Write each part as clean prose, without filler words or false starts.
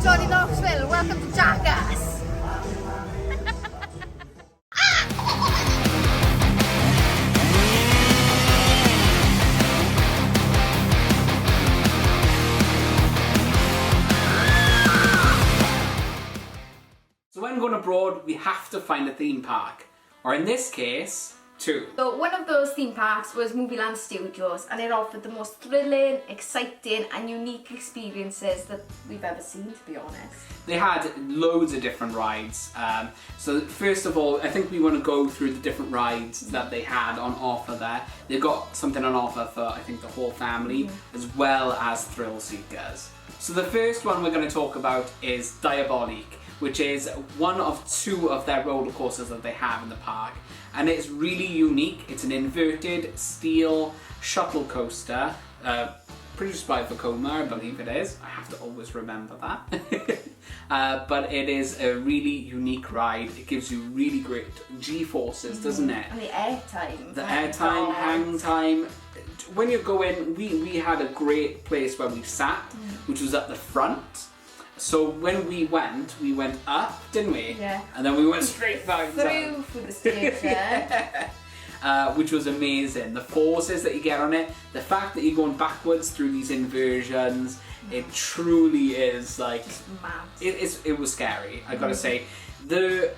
Johnny Knoxville, welcome to Jackass. So when going abroad, we have to find a theme park, or in this case, two. So one of those theme parks was Movieland Studios, and it offered the most thrilling, exciting and unique experiences that we've ever seen, to be honest. They had loads of different rides. So first of all, I think we want to go through the different rides that they had on offer there. They've got something on offer for, I think, the whole family, as well as thrill seekers. So the first one we're going to talk about is Diabolique, which is one of two of their roller coasters that they have in the park. And it's really unique. It's an inverted steel shuttle coaster, produced by Vekoma, I believe it is. I have to always remember that. But it is a really unique ride. It gives you really great G-forces, doesn't it? And the airtime. The airtime, hang time. When you go in, we had a great place where we sat, which was at the front. So when we went up, didn't we? Yeah. And then we went straight back down. Through the stage, yeah. Which was amazing. The forces that you get on it, the fact that you're going backwards through these inversions, it truly is like... Mad. It was scary, I gotta say. The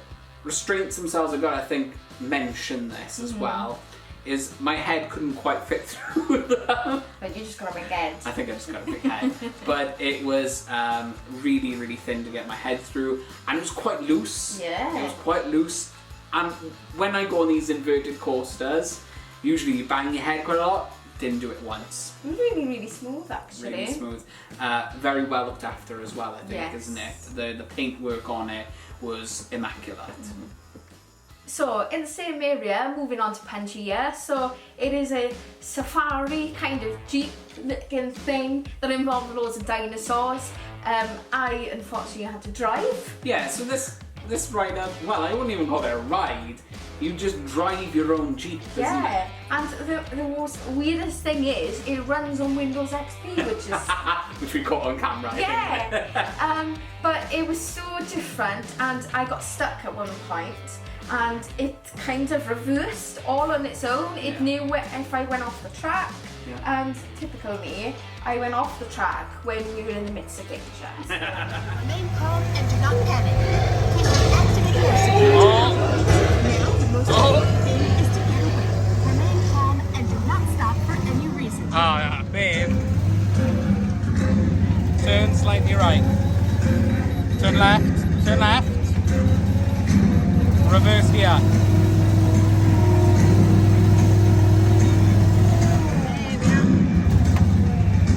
restraints themselves, I gotta think, mention this as well. Is my head couldn't quite fit through them. But you just got a big head. I think I just got a big head. But it was really, really thin to get my head through. And it was quite loose. Yeah. It was quite loose. And when I go on these inverted coasters, usually you bang your head quite a lot. Didn't do it once. Really, really smooth, actually. Really smooth. Very well looked after as well, I think, yes. isn't it? The paintwork on it was immaculate. So, in the same area, moving on to Pangaea, so it is a safari kind of jeep looking thing that involved loads of dinosaurs. I unfortunately had to drive. Yeah, so this ride, well, I wouldn't even call it a ride. You just drive your own jeep, isn't Yeah, it? and the most weirdest thing is it runs on Windows XP, which is... Which we caught on camera, I think. Yeah, but it was so different, and I got stuck at one point. And it kind of reversed all on its own. It knew if I went off the track, and typical me, I went off the track when we were in the midst of danger. So. Remain calm and do not panic. Activate your security. Now, the most important thing is to get away. Remain calm and do not stop for any reason. Oh, yeah, babe. Turn slightly right. Turn left. Turn left. Reverse here.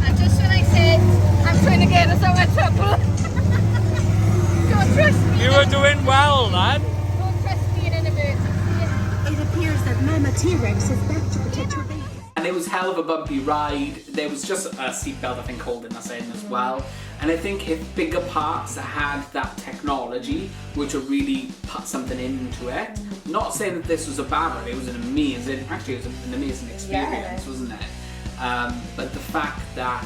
And just when I said I'm trying to get us out of trouble, don't trust me. You were doing well, lad. Don't trust me in an emergency. It appears that Mama T-Rex is back to protect her baby. And it was hell of a bumpy ride. There was just a seatbelt, I think, holding us in as well. And I think if bigger parks had that technology, which would really put something into it, not saying that this was a bad ride, it was an amazing experience, wasn't it? But the fact that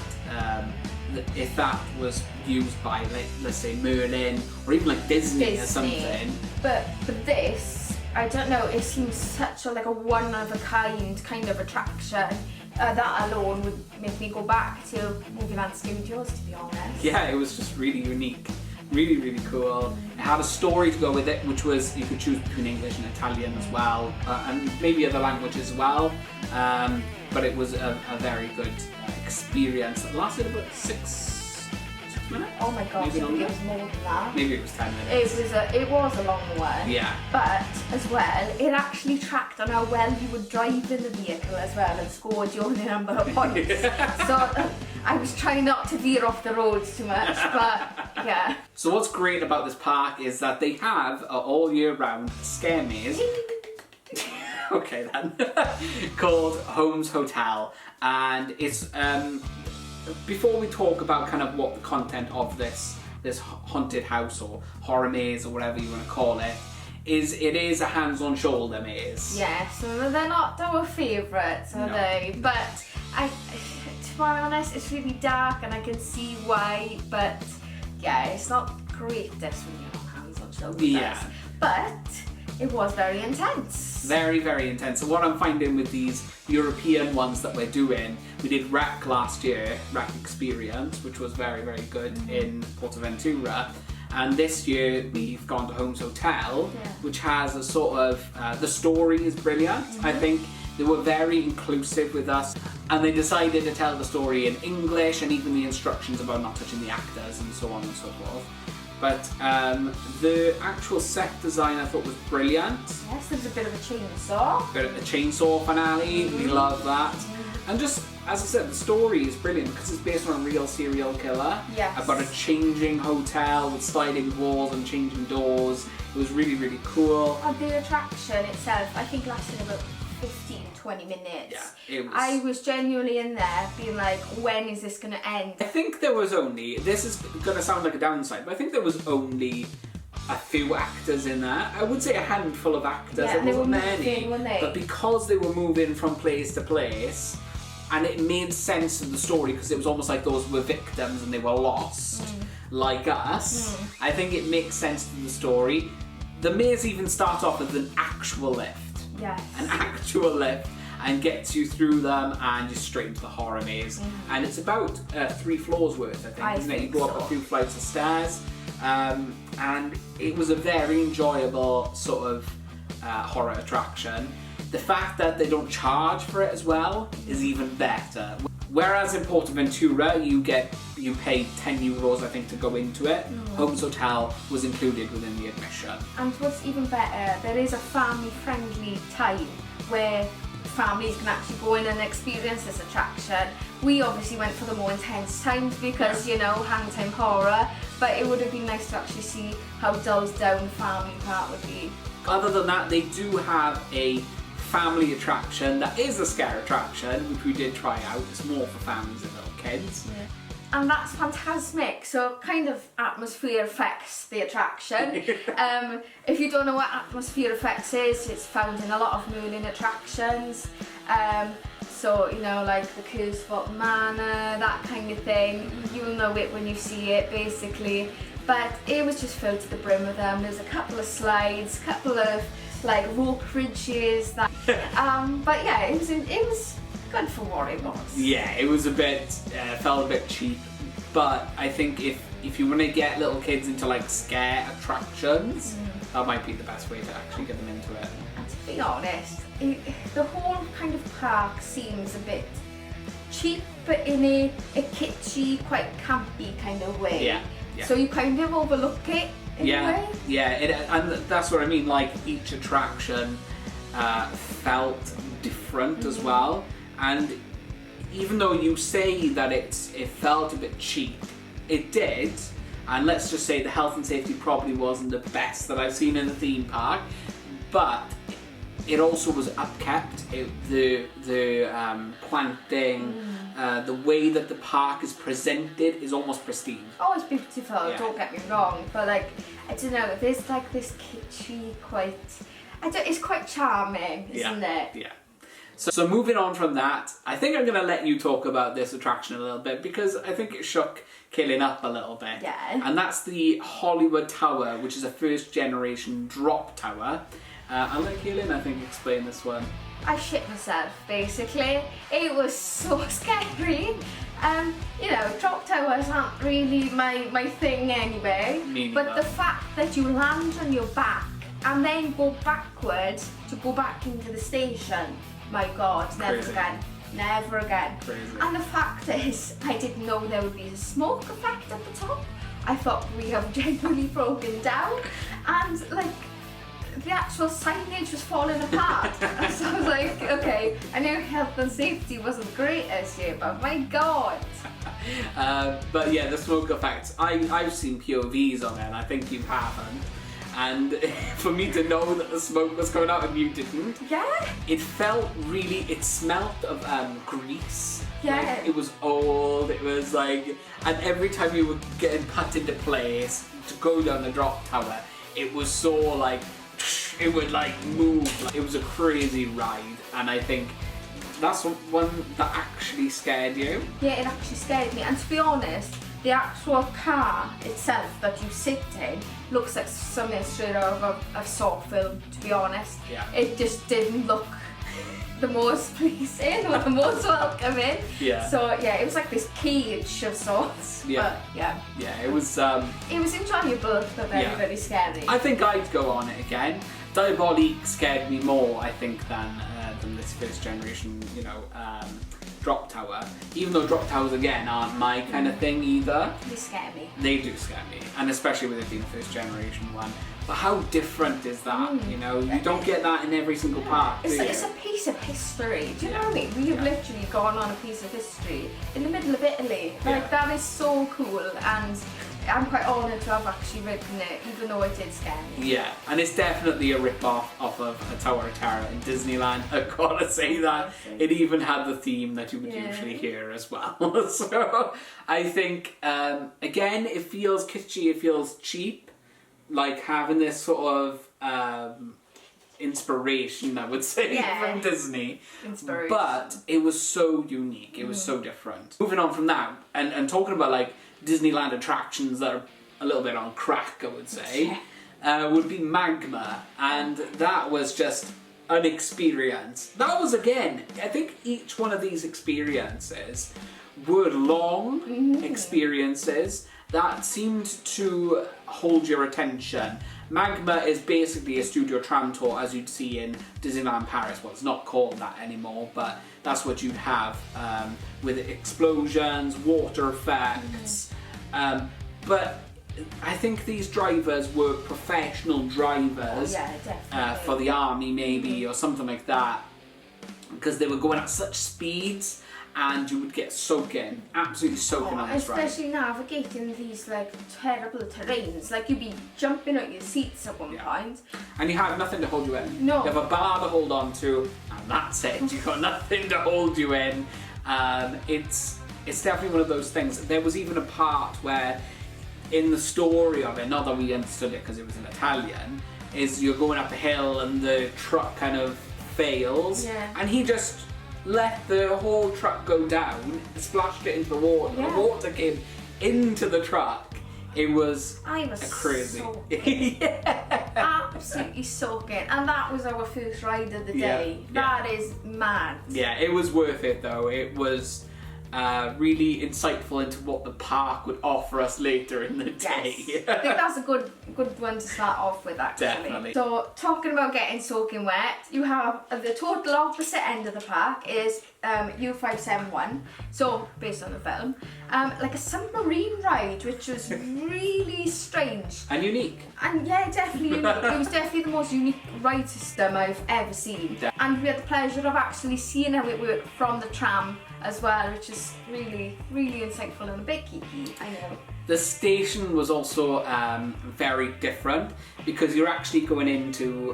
if that was used by, like, let's say Merlin, or even like Disney or something. But this, I don't know, it seems such a one-of-a-kind kind of attraction. That alone would make me go back to Movieland Studios, to be honest. Yeah, it was just really unique. Really, really cool. It had a story to go with it, which was you could choose between English and Italian as well, and maybe other languages as well. But it was a very good experience. It lasted about 6 minutes. Oh my gosh, Maybe I think longer. it was more than that. Maybe it was 10 minutes. It was a long one. Yeah. But as well, it actually tracked on how well you would drive in the vehicle as well and scored your number of points. So I was trying not to veer off the roads too much, but yeah. So what's great about this park is that they have all year round scare maze. Okay then. Called Holmes Hotel, and it's before we talk about kind of what the content of this haunted house or horror maze or whatever you want to call it is, it is a hands-on shoulder maze. Yeah, so they're not our favourites, are they? But to be honest, it's really dark and I can see why, but yeah, it's not greatest when you're not hands on shoulders. Yeah. But it was very intense. Very, very intense. So what I'm finding with these European ones that we're doing, we did Rec last year, Rec Experience, which was very, very good in Portaventura. And this year we've gone to Holmes Hotel, which has a sort of, the story is brilliant. I think they were very inclusive with us, and they decided to tell the story in English, and even the instructions about not touching the actors and so on and so forth. But the actual set design I thought was brilliant. Yes, there was a bit of a chainsaw. Bit of a chainsaw finale, we love that. And just, as I said, the story is brilliant because it's based on a real serial killer. Yes. About a changing hotel with sliding walls and changing doors. It was really, really cool. And the attraction itself, I think, lasted about 15-20 minutes. Yeah, it was. I was genuinely in there being like, when is this going to end? I think there was only, this is going to sound like a downside, but I think there was only a few actors in there. I would say a handful of actors, Yeah, there they were wasn't many. moving, weren't they? But because they were moving from place to place, and it made sense of the story because it was almost like those were victims and they were lost, like us, I think it makes sense to the story. The maze even starts off with an actual lift. Yes. An actual lift, and gets you through them and you're straight into the horror maze. And it's about 3 floors worth, I think, isn't it? You go up a few flights of stairs, and it was a very enjoyable sort of horror attraction. The fact that they don't charge for it as well is even better. Whereas in Portaventura you pay €10 I think to go into it. Holmes Hotel was included within the admission. And what's even better, there is a family-friendly time where families can actually go in and experience this attraction. We obviously went for the more intense times because, you know, hang time horror, but it would have been nice to actually see how dulled down the family part would be. Other than that, they do have a family attraction that is a scare attraction, which we did try out. It's more for families and little kids. And that's Phantasmic, so kind of atmosphere effects the attraction. If you don't know what atmosphere effects is, it's found in a lot of Merlin attractions. So, you know, like the Kurzfort Manor, that kind of thing. You'll know it when you see it, basically. But it was just filled to the brim with them. There's a couple of slides, a couple of like rope bridges. That, but yeah, it was good for what it was. Yeah, it was a bit, felt a bit cheap, but I think if you want to get little kids into like scare attractions, that might be the best way to actually get them into it. And to be honest, the whole kind of park seems a bit cheap, but in a kitschy, quite campy kind of way. Yeah. So you kind of overlook it in a way. Yeah, and that's what I mean, like each attraction felt different as well. And even though you say that it felt a bit cheap, it did. And let's just say the health and safety probably wasn't the best that I've seen in a theme park, but it also was upkept. The planting, the way that the park is presented is almost pristine. Oh, it's beautiful, don't get me wrong, but like, I don't know, there's like this kitschy, it's quite charming, isn't it? Yeah. So moving on from that, I think I'm going to let you talk about this attraction a little bit because I think it shook Kaylin up a little bit. Yeah. And that's the Hollywood Tower, which is a first generation drop tower. I'll let Kaylin, I think, explain this one. I shit myself, basically. It was so scary. You know, drop towers aren't really my thing anyway. Me but neither. the fact that you land on your back and then go backwards to go back into the station, my God, Crazy. Never again. Crazy. And the fact is, I didn't know there would be a smoke effect at the top. I thought we have genuinely broken down, and like the actual signage was falling apart. And so I was like, okay, I know health and safety wasn't great this year, but my God. But yeah, the smoke effects, I've seen POVs on it, and I think you haven't. And for me to know that the smoke was coming out and you didn't, it felt really, it smelled of grease. Yeah. Like, it was old, it was like, and every time you were getting put into place to go down the drop tower, it was so like, it would like move. It was a crazy ride, and I think that's one that actually scared you. Yeah, it actually scared me. And to be honest, the actual car itself that you sit in looks like something straight out of a Saw film, to be honest. Yeah. It just didn't look the most pleasing or the most welcoming. Yeah. So yeah, it was like this cage of sorts. Yeah. But yeah. Yeah, it was. It was enjoyable, but very, Yeah. very scary. I think I'd go on it again. Diabolique scared me more, I think, than this first generation, Drop Tower. Even though Drop Towers again aren't my kind of thing either. They scare me. They do scare me, and especially with it being the first generation one. But how different is that? You don't get that in every single park. It's do like you? it's a piece of history. Do you know Yeah. what I mean? We have Yeah. literally gone on a piece of history in the middle of Italy. Like Yeah. that is so cool, and I'm quite honoured to have actually ridden it, even though it did scare me. Yeah, and it's definitely a rip-off of a Tower of Terror in Disneyland. I've got to say that. It even had the theme that you would usually hear as well. So I think, again, it feels kitschy, it feels cheap. Like having this sort of inspiration, I would say, from Disney. Inspiration. But it was so unique, it was so different. Moving on from that, and talking about like Disneyland attractions that are a little bit on crack, I would say, would be Magma, and that was just an experience. That was, again, I think each one of these experiences were long experiences that seemed to hold your attention. Magma is basically a studio tram tour as you'd see in Disneyland Paris. Well, it's not called that anymore, but that's what you'd have with explosions, water effects. But I think these drivers were professional drivers for the army maybe or something like that, because they were going at such speeds and you would get soaking, absolutely soaking on this ride. Especially navigating these like terrible terrains. Like you'd be jumping out your seats at one point. And you have nothing to hold you in. No. You have a bar to hold on to, and that's it. You've got nothing to hold you in. It's definitely one of those things. There was even a part where, in the story of it, not that we understood it because it was in Italian, is you're going up a hill and the truck kind of fails, and he just let the whole truck go down, splashed it into the water. The water came into the truck. It was crazy. Soaking. Absolutely soaking. And that was our first ride of the day. That is mad. Yeah, it was worth it though. It was really insightful into what the park would offer us later in the day. Yes. I think that's a good one to start off with, actually. Definitely. So, talking about getting soaking wet, you have the total opposite end of the park is U571, so based on the film, like a submarine ride, which was really strange. And unique. And yeah, definitely unique. It was definitely the most unique ride system I've ever seen. And we had the pleasure of actually seeing how it worked from the tram as well, which is really, really insightful and a bit geeky, I know. The station was also very different because you're actually going into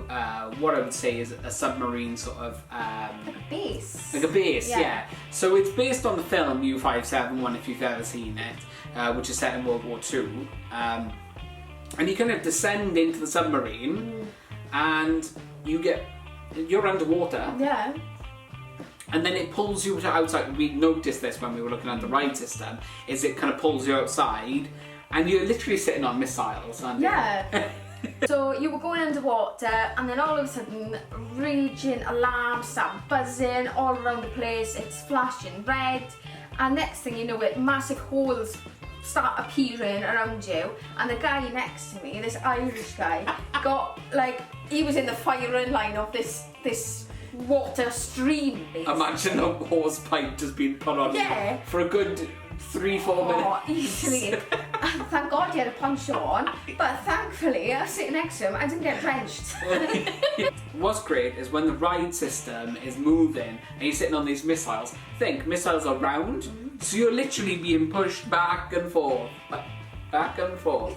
what I would say is a submarine sort of... like a base. Like a base, yeah. So it's based on the film U571, if you've ever seen it, which is set in World War II. And you kind of descend into the submarine and you're underwater. Yeah. And then it pulls you to outside. We noticed this when we were looking at the ride system, is it kind of pulls you outside and you're literally sitting on missiles, aren't you? Yeah. So you were going underwater and then all of a sudden raging alarms start buzzing all around the place, it's flashing red, and next thing you know it, massive holes start appearing around you, and the guy next to me, this Irish guy, got like, he was in the firing line of this water stream, basically. Imagine a hose pipe just being put on you for a good 3-4 minutes. Oh, easily. Thank God he had a poncho on, but thankfully I was sitting next to him, I didn't get drenched. What's great is when the ride system is moving and you're sitting on these missiles, missiles are round, so you're literally being pushed back and forth. Back and forth.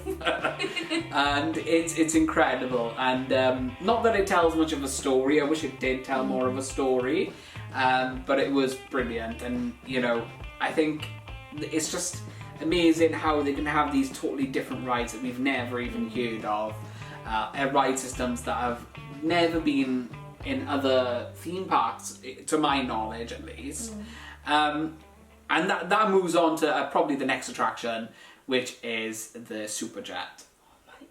And it's incredible, and not that it tells much of a story, I wish it did tell more of a story, but it was brilliant, and I think it's just amazing how they can have these totally different rides that we've never even heard of, ride systems that have never been in other theme parks, to my knowledge at least. And that moves on to probably the next attraction, which is the Superjet.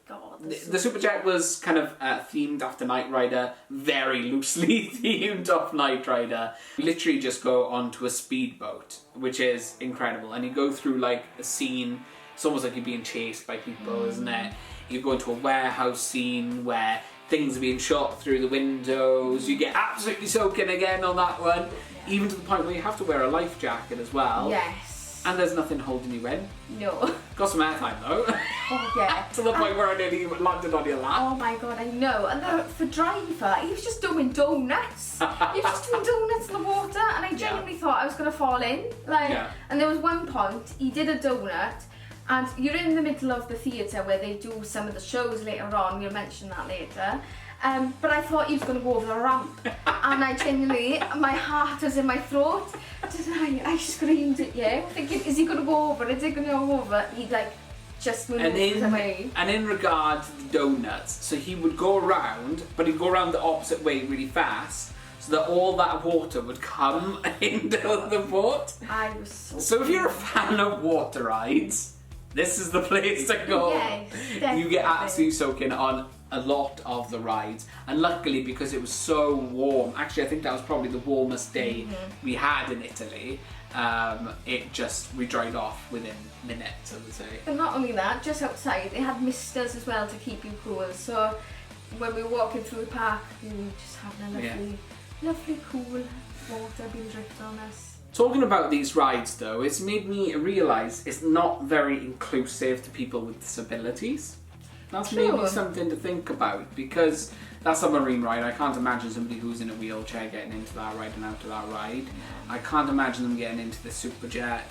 God, The Superjet was kind of themed after Knight Rider, very loosely themed off Knight Rider. You literally just go onto a speedboat, which is incredible. And you go through like a scene, it's almost like you're being chased by people, isn't it? You go into a warehouse scene where things are being shot through the windows. You get absolutely soaking again on that one, even to the point where you have to wear a life jacket as well. Yes. And there's nothing holding you in. No. Got some airtime though. Oh yeah. To the point where I nearly landed on your lap. Oh my god, I know. And the driver, he was just doing donuts. He was just doing donuts in the water, and I genuinely thought I was going to fall in. And there was one point, he did a donut, and you're in the middle of the theatre where they do some of the shows later on, we'll mention that later. But I thought he was going to go over the ramp, and I genuinely, my heart was in my throat. I screamed at you, thinking, is he going to go over? Is he going to go over? He like just moved away. And in regard to the donuts, so he would go around, but he'd go around the opposite way really fast, so that all that water would come into the boat. I was so if you're a fan of water rides, this is the place to go. Yes, definitely. You get absolutely soaking on a lot of the rides, and luckily because it was so warm, actually I think that was probably the warmest day we had in Italy, we dried off within minutes, I would say. But not only that, just outside they had misters as well to keep you cool, so when we were walking through the park we were just having a lovely cool water being dripped on us. Talking about these rides though, it's made me realise it's not very inclusive to people with disabilities. That's maybe something to think about, because that's a marine ride. I can't imagine somebody who's in a wheelchair getting into that ride and out of that ride. I can't imagine them getting into the Superjet.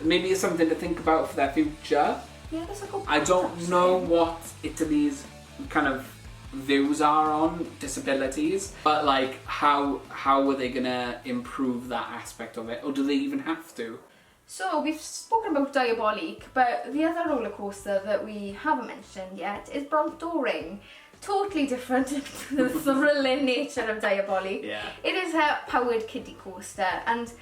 Maybe it's something to think about for their future. Yeah, that's a good point. I don't know what Italy's kind of views are on disabilities, but like how are they gonna improve that aspect of it, or do they even have to? So we've spoken about Diabolique, but the other roller coaster that we haven't mentioned yet is Bronto Ring. Totally different to the thrilling nature of Diabolique. Yeah. It is a powered kiddie coaster, and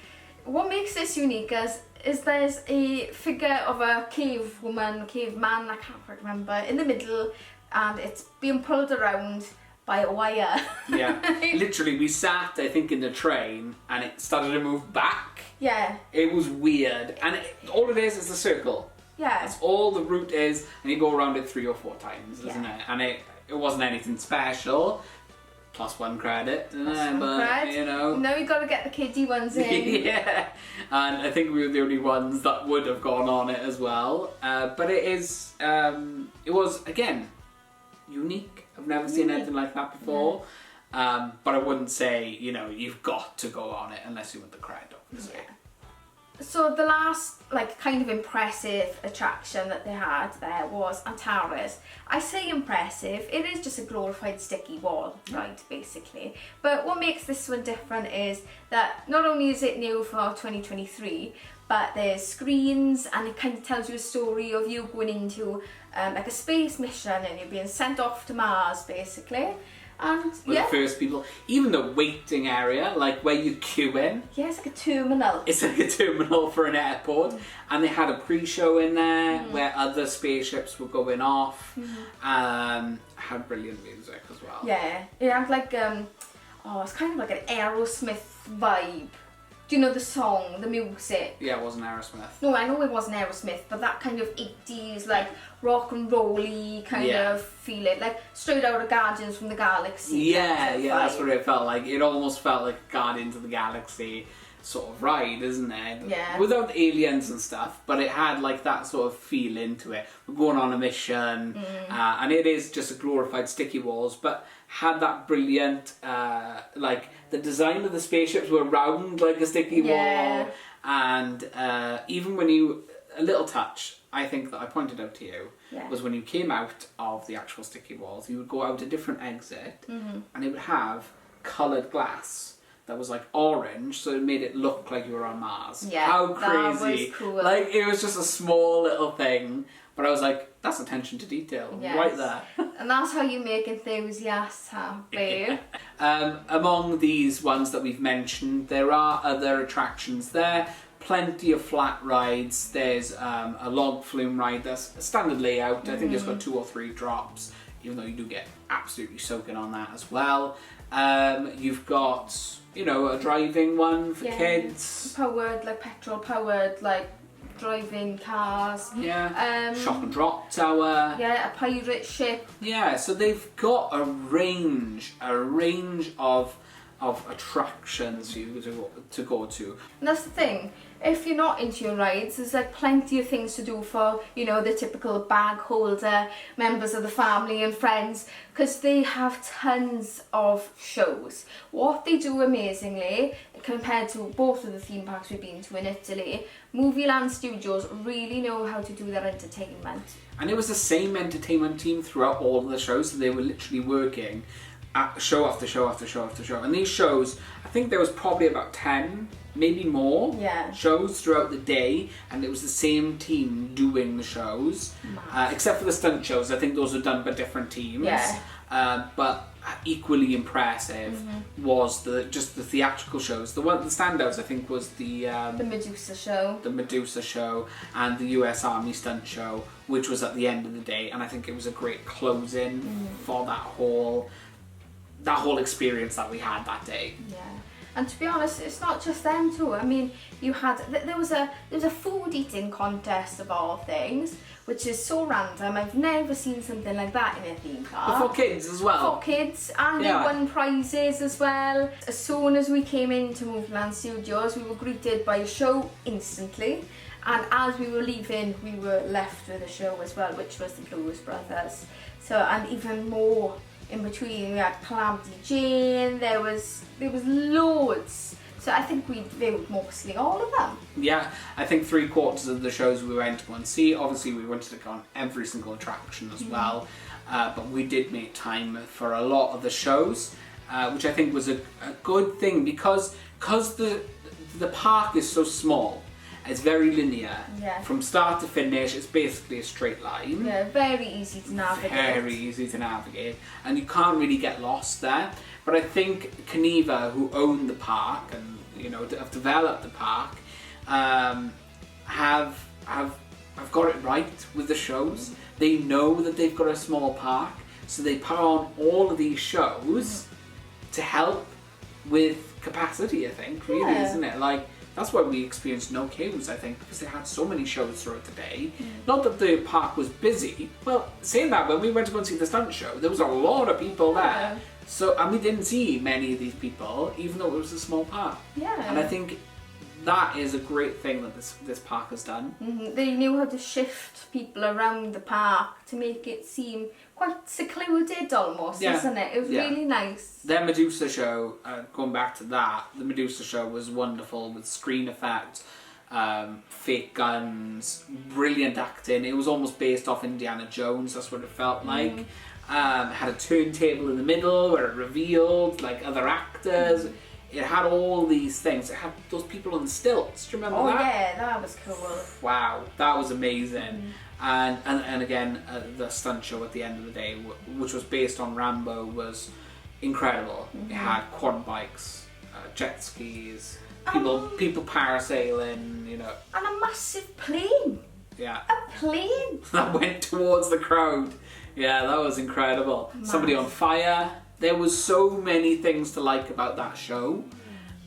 what makes this unique is there's a figure of a caveman, I can't quite remember, in the middle, and it's being pulled around by a wire. Yeah, literally we sat, I think, in the train and it started to move back. Yeah. It was weird, and all it is a circle. Yeah. That's all the route is, and you go around it 3 or 4 times, isn't it? And it wasn't anything special. +1 credit, but you know. Now you got to get the kiddie ones in. Yeah, and I think we were the only ones that would have gone on it as well. But it was again unique. I've never seen anything like that before. Yeah. But I wouldn't say, you've got to go on it unless you want the credit, obviously. Yeah. So the last, kind of impressive attraction that they had there was Antares. I say impressive, it is just a glorified sticky wall ride, basically. But what makes this one different is that not only is it new for 2023, but there's screens, and it kind of tells you a story of you going into a space mission and you're being sent off to Mars, basically. And the first people, even the waiting area, like where you queue in. Yeah, it's like a terminal. It's like a terminal for an airport. And they had a pre-show in there where other spaceships were going off. Had brilliant music as well. Yeah, it had it's kind of like an Aerosmith vibe. Do you know the song, the music? Yeah, it wasn't Aerosmith. No, I know it wasn't Aerosmith, but that kind of 80s, rock and roll-y kind of feeling, straight out of Guardians from the Galaxy. Yeah, that's what it felt like. It almost felt like Guardians of the Galaxy sort of ride, isn't it? Yeah. Without the aliens and stuff, but it had that sort of feel into it. We're going on a mission, and it is just a glorified sticky walls, but had that brilliant, the design of the spaceships were round like a sticky wall, and even when a little touch, I think that I pointed out to you, was when you came out of the actual sticky walls, you would go out a different exit, and it would have coloured glass that was orange, so it made it look like you were on Mars. Yeah, how crazy! That was cool. It was just a small little thing, but I was like, that's attention to detail right there. And that's how you make enthusiasts happy. Among these ones that we've mentioned, there are other attractions there. Plenty of flat rides. There's a log flume ride that's a standard layout. I think it's got 2 or 3 drops, even though you do get absolutely soaking on that as well. You've got, you know, a driving one for kids. Powered, like petrol powered, like driving cars. Yeah. Shock and drop tower. Yeah, a pirate ship. Yeah, so they've got a range of attractions for you to go to. And that's the thing, if you're not into your rides, there's like plenty of things to do for, you know, the typical bag holder, members of the family and friends, because they have tons of shows. What they do amazingly, compared to both of the theme parks we've been to in Italy, Movieland Studios really know how to do their entertainment. And it was the same entertainment team throughout all of the shows, so they were literally working at show after show after show after show. And these shows, I think there was probably about 10, maybe more shows throughout the day, and it was the same team doing the shows, except for the stunt shows. I think those were done by different teams. But equally impressive was just the theatrical shows. The standouts I think was the Medusa show. The Medusa show and the US Army stunt show, which was at the end of the day, and I think it was a great closing for that whole experience that we had that day. Yeah. And to be honest, it's not just them two. I mean, you had there was a food eating contest of all things, which is so random. I've never seen something like that in a theme park. But for kids as well. For kids, and they won prizes as well. As soon as we came into Movieland Studios, we were greeted by a show instantly. And as we were leaving, we were left with a show as well, which was the Blues Brothers. So, and even more in between, we had Calamity Jane, there was loads. So I think we viewed mostly all of them. Yeah, I think 3/4 of the shows we went to go and see. Obviously we wanted to go on every single attraction as well, but we did make time for a lot of the shows, which I think was a good thing because the park is so small. It's very linear. Yeah. From start to finish, it's basically a straight line. Yeah, very easy to navigate. Very easy to navigate. And you can't really get lost there. But I think Kaniva, who own the park and, you know, have developed the park, have got it right with the shows. They know that they've got a small park, so they put on all of these shows to help with capacity, I think, really, isn't it? Like, that's why we experienced no queues, I think, because they had so many shows throughout the day. Not that the park was busy. Well, saying that, when we went to go and see the stunt show, there was a lot of people there. So, and we didn't see many of these people, even though it was a small park. Yeah. And I think that is a great thing that this park has done. They knew how to shift people around the park to make it seem quite secluded almost, isn't it? It was really nice. Their Medusa show, going back to that, the Medusa show was wonderful with screen effects, fake guns, brilliant acting. It was almost based off Indiana Jones, that's what it felt like. Had a turntable in the middle where it revealed like other actors. It had all these things. It had those people on stilts. Do you remember that? Oh yeah, that was cool. Wow, that was amazing. And again, the stunt show at the end of the day, which was based on Rambo, was incredible. It had quad bikes, jet skis, people parasailing, you know. And a massive plane. Yeah. A plane. That went towards the crowd. Yeah, that was incredible. Nice. Somebody on fire. There was so many things to like about that show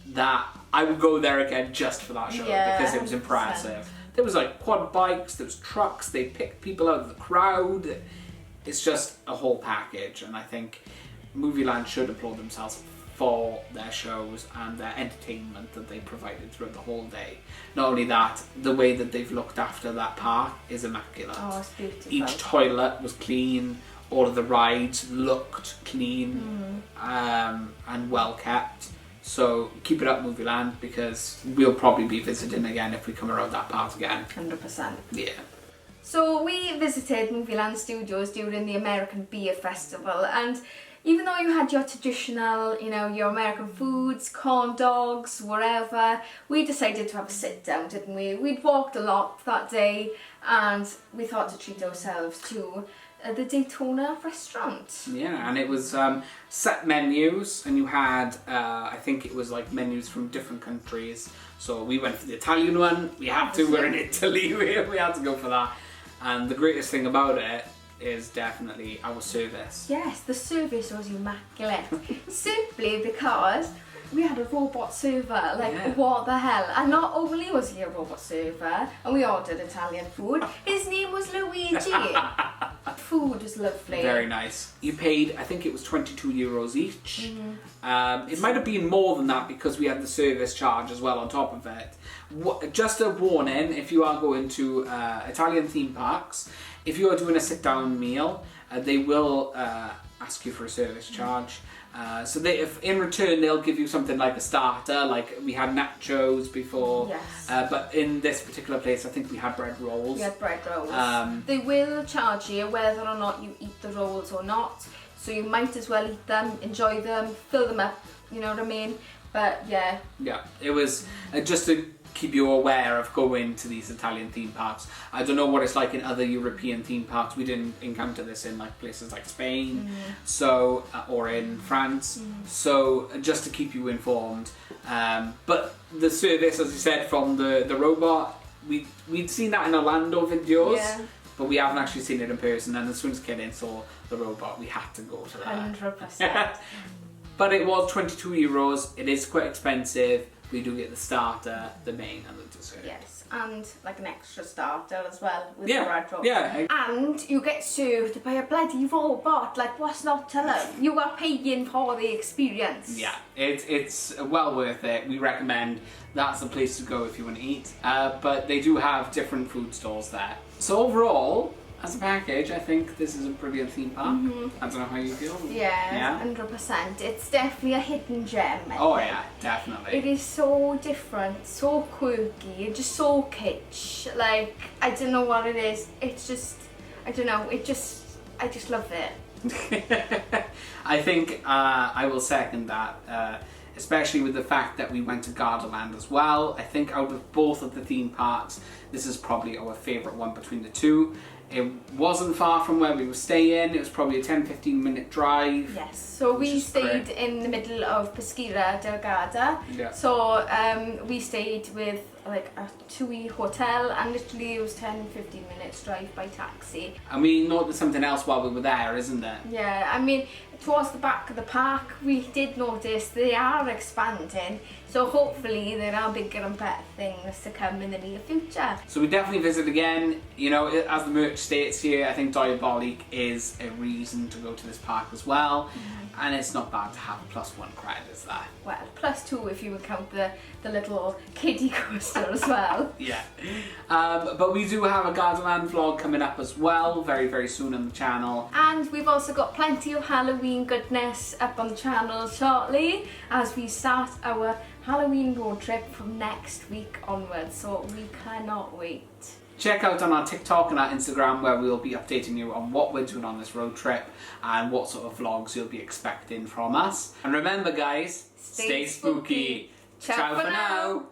that I would go there again just for that show because it was impressive. 100%. There was like quad bikes, there was trucks, they picked people out of the crowd. It's just a whole package, and I think Movieland should applaud themselves for their shows and their entertainment that they provided throughout the whole day. Not only that, the way that they've looked after that park is immaculate. Oh, it's beautiful. Each toilet was clean. All of the rides looked clean and well kept. So keep it up, Movieland, because we'll probably be visiting again if we come around that part again. 100%. Yeah. So we visited Movieland Studios during the American Beer Festival, and even though you had your traditional, you know, your American foods, corn dogs, whatever, we decided to have a sit down, didn't we? We'd walked a lot that day and we thought to treat ourselves to the Daytona restaurant. Yeah, and it was set menus, and you had, I think it was like menus from different countries. So we went for the Italian one. We had to. We're in Italy. We had to go for that. And the greatest thing about it is definitely our service. Yes, the service was immaculate. Simply because we had a robot server. Like, what the hell? And not only was he a robot server, and we ordered Italian food, his name was Luigi. Food was lovely. Very nice. You paid, I think it was €22 each. It might have been more than that because we had the service charge as well on top of it. Just a warning, if you are going to Italian theme parks, if you are doing a sit-down meal, they will ask you for a service charge. So if in return they'll give you something like a starter, like we had nachos before. Yes. But in this particular place, I think we had bread rolls. We had bread rolls. They will charge you whether or not you eat the rolls or not. So you might as well eat them, enjoy them, fill them up. You know what I mean? But yeah. Yeah, it was just to keep you aware of going to these Italian theme parks. I don't know what it's like in other European theme parks. We didn't encounter this in like places like Spain, so or in France. So just to keep you informed. But the service, as you said, from the robot, we'd seen that in Orlando videos, but we haven't actually seen it in person. And as soon as Kid saw the robot, we had to go to that. 100%. But it was €22. It is quite expensive. We do get the starter, the main, and the dessert. Yes, and like an extra starter as well with the Yeah, bread roll. yeah. And you get served by a bloody robot. Like, what's not to love? You are paying for the experience. Yeah, it's well worth it. We recommend that's the place to go if you want to eat. But they do have different food stalls there. So overall, as a package, I think this is a brilliant theme park. I don't know how you feel. Yeah, 100%. It's definitely a hidden gem. I Oh think. yeah, definitely. It is so different, so quirky, and just so kitsch. Like, I don't know what it is. It's just, I don't know. I just love it. I think I will second that, especially with the fact that we went to Gardaland as well. I think out of both of the theme parks, this is probably our favourite one between the two. It wasn't far from where we were staying. It was probably a 10-15 minute drive. Yes, so we stayed in the middle of Pesqueira del Garda. Yeah. So we stayed with like a TUI hotel, and literally it was 10-15 minutes drive by taxi. And we noticed something else while we were there, isn't there? Yeah, I mean, towards the back of the park, we did notice they are expanding. So hopefully there are bigger and better things to come in the near future. So we definitely visit again. You know, as the merch states here, I think Diabolique is a reason to go to this park as well. And it's not bad to have a +1 crowd, is that? Well, +2 if you count the little kiddie coaster as well. Yeah. But we do have a Gardaland vlog coming up as well, very, very soon on the channel. And we've also got plenty of Halloween goodness up on the channel shortly as we start our Halloween road trip from next week onwards, so we cannot wait. Check out on our TikTok and our Instagram where we'll be updating you on what we're doing on this road trip and what sort of vlogs you'll be expecting from us. And remember guys, stay spooky. Ciao for now.